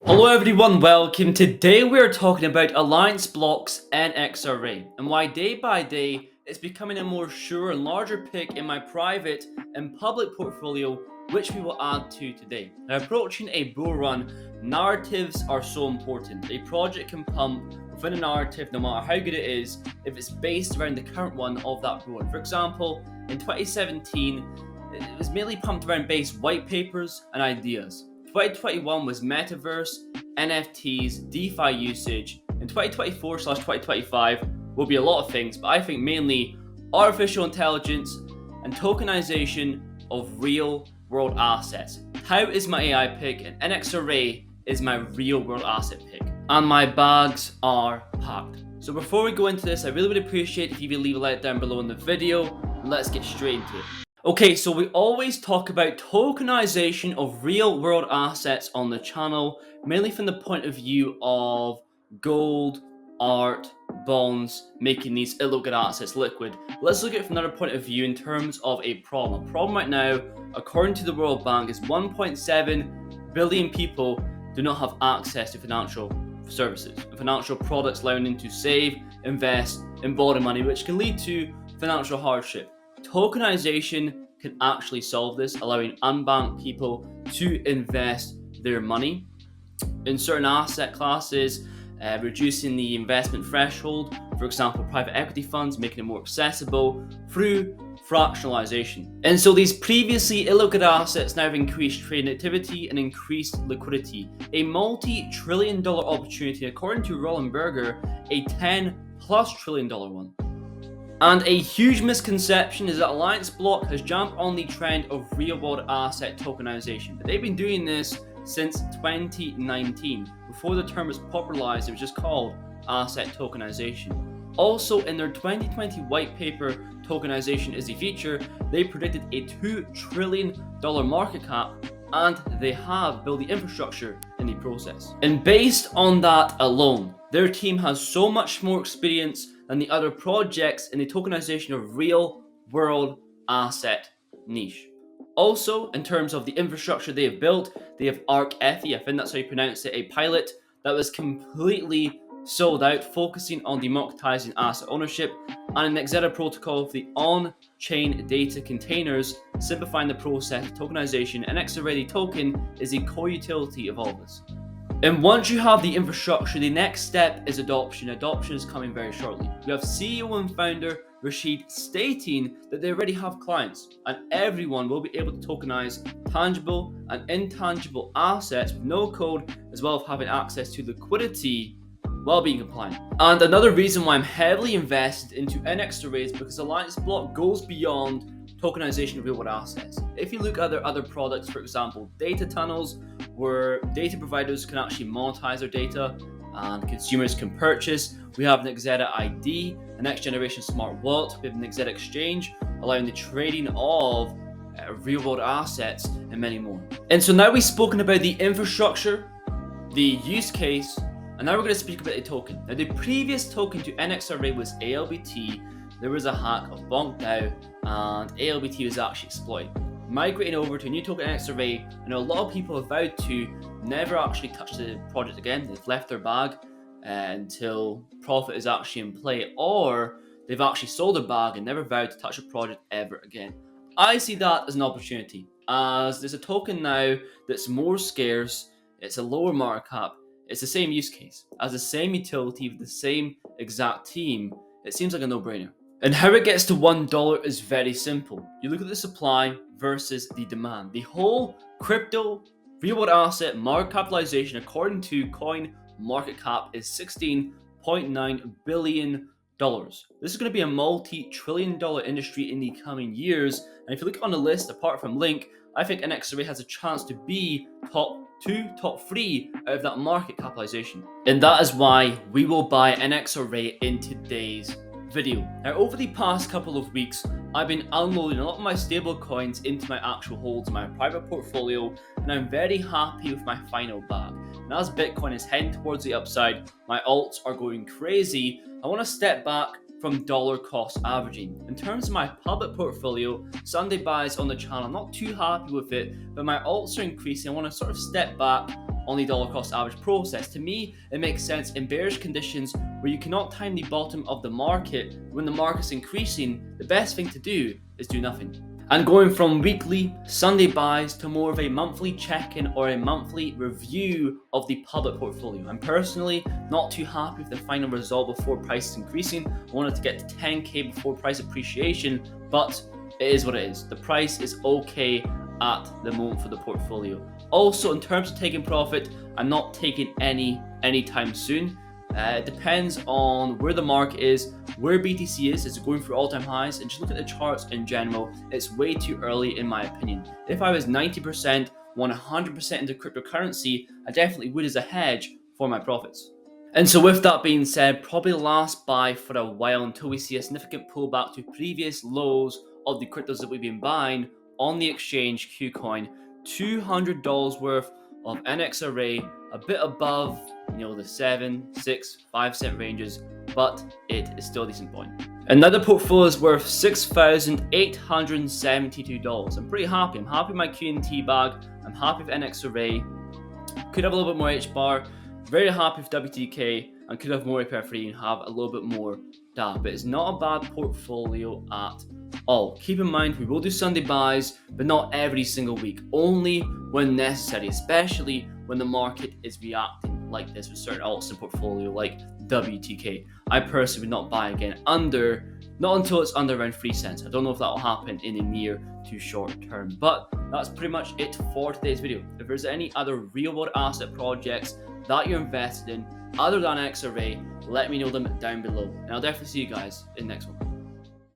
Hello everyone, welcome. Today we are talking about Alliance Block's NXRA and why day by day it's becoming a more sure and larger pick in my private and public portfolio, which we will add to today. Now, approaching a bull run, narratives are so important. A project can pump within a narrative no matter how good it is if it's based around the current one of that bull run. For example, in 2017, it was mainly pumped around base white papers and ideas. 2021 was metaverse, NFTs, DeFi usage, and 2024/2025 will be a lot of things, but I think mainly artificial intelligence and tokenization of real world assets. Tau is my AI pick, and NXRA is my real world asset pick. And my bags are packed. So before we go into this, I really would appreciate if you would leave a like down below in the video. Let's get straight into it. Okay, so we always talk about tokenization of real world assets on the channel, mainly from the point of view of gold, art, bonds, making these illiquid assets liquid. Let's look at it from another point of view in terms of a problem. A problem right now, according to the World Bank, is 1.7 billion people do not have access to financial services, financial products allowing them to save, invest, and borrow money, which can lead to financial hardship. Tokenization can actually solve this, allowing unbanked people to invest their money in certain asset classes, reducing the investment threshold, for example, private equity funds, making it more accessible through fractionalization. And so these previously illiquid assets now have increased trading activity and increased liquidity. A multi-trillion-dollar opportunity, according to Roland Berger, a $10+ trillion one. And a huge misconception is that Alliance Block has jumped on the trend of real-world asset tokenization. But they've been doing this since 2019. Before the term was popularized, it was just called asset tokenization. Also, in their 2020 white paper, Tokenization is a Feature, they predicted a $2 trillion market cap, and they have built the infrastructure in the process. And based on that alone, their team has so much more experience than the other projects in the tokenization of real world asset niche. Also, in terms of the infrastructure they have built, they have ARC-FE, I think that's how you pronounce it, a pilot that was completely sold out, focusing on democratizing asset ownership, and an Exeta protocol for the on-chain data containers, simplifying the process of tokenization. And NXRA token is a core utility of all this. And once you have the infrastructure, the next step is adoption. Adoption is coming very shortly. We have CEO and founder Rashid stating that they already have clients and everyone will be able to tokenize tangible and intangible assets with no code, as well as having access to liquidity while being compliant. And another reason why I'm heavily invested into NXRA is because Alliance Block goes beyond tokenization of real-world assets. If you look at their other products, for example, data tunnels, where data providers can actually monetize their data and consumers can purchase. We have an Exeta ID, a next generation smart wallet. We have an Exeta exchange, allowing the trading of real-world assets and many more. And so now we've spoken about the infrastructure, the use case, and now we're going to speak about the token. Now, the previous token to NXRA was ALBT. There was a hack of BonkDAO, and ALBT was actually exploited. Migrating over to a new token NXRA, I know a lot of people have vowed to never actually touch the project again. They've left their bag until profit is actually in play, or they've actually sold their bag and never vowed to touch a project ever again. I see that as an opportunity, as there's a token now that's more scarce, it's a lower market cap, it's the same use case, as the same utility with the same exact team. It seems like a no-brainer. And how it gets to $1 is very simple. You look at the supply versus the demand. The whole crypto real-world asset market capitalization, according to CoinMarketCap, is $16.9 billion. This is going to be a multi-trillion-dollar industry in the coming years. And if you look on the list, apart from Link, I think NXRA has a chance to be top 2, top 3 out of that market capitalization. And that is why we will buy NXRA in today's video. Now, over the past couple of weeks, I've been unloading a lot of my stable coins into my actual holds, my private portfolio, and I'm very happy with my final bag. And as Bitcoin is heading towards the upside, my alts are going crazy. I want to step back from dollar cost averaging. In terms of my public portfolio, Sunday buys on the channel, I'm not too happy with it, but my alts are increasing. I want to sort of step back on the dollar cost average process. To me, it makes sense in bearish conditions where you cannot time the bottom of the market. When the market's increasing, the best thing to do is do nothing. And going from weekly, Sunday buys to more of a monthly check-in or a monthly review of the public portfolio. I'm personally not too happy with the final result before price is increasing. I wanted to get to 10k before price appreciation, but it is what it is. The price is okay at the moment for the portfolio. Also, in terms of taking profit, I'm not taking any anytime soon. It depends on where the market is, where BTC is it going through all-time highs, and just look at the charts in general. It's way too early in my opinion. If I was 90%, 100% into cryptocurrency, I definitely would as a hedge for my profits. And so with that being said, probably last buy for a while until we see a significant pullback to previous lows of the cryptos that we've been buying on the exchange KuCoin. $200 worth of NX array, a bit above the 7, 6, 5 cent ranges, but it is still a decent point. Another portfolio is worth $6,872. I'm pretty happy. I'm happy with my QNT bag. I'm happy with NX array. Could have a little bit more H bar. Very happy with WTK, and could have more hyperfree and have a little bit more DApp. But it's not a bad portfolio at all. Keep in mind, we will do Sunday buys, but not every single week. Only when necessary, especially when the market is reacting like this with certain alts in portfolio like WTK. I personally would not buy again not until it's under around 3 cents. I don't know if that will happen in the near to short term, but that's pretty much it for today's video. If there's any other real world asset projects that you're invested in other than XRA, let me know them down below, and I'll definitely see you guys in the next one.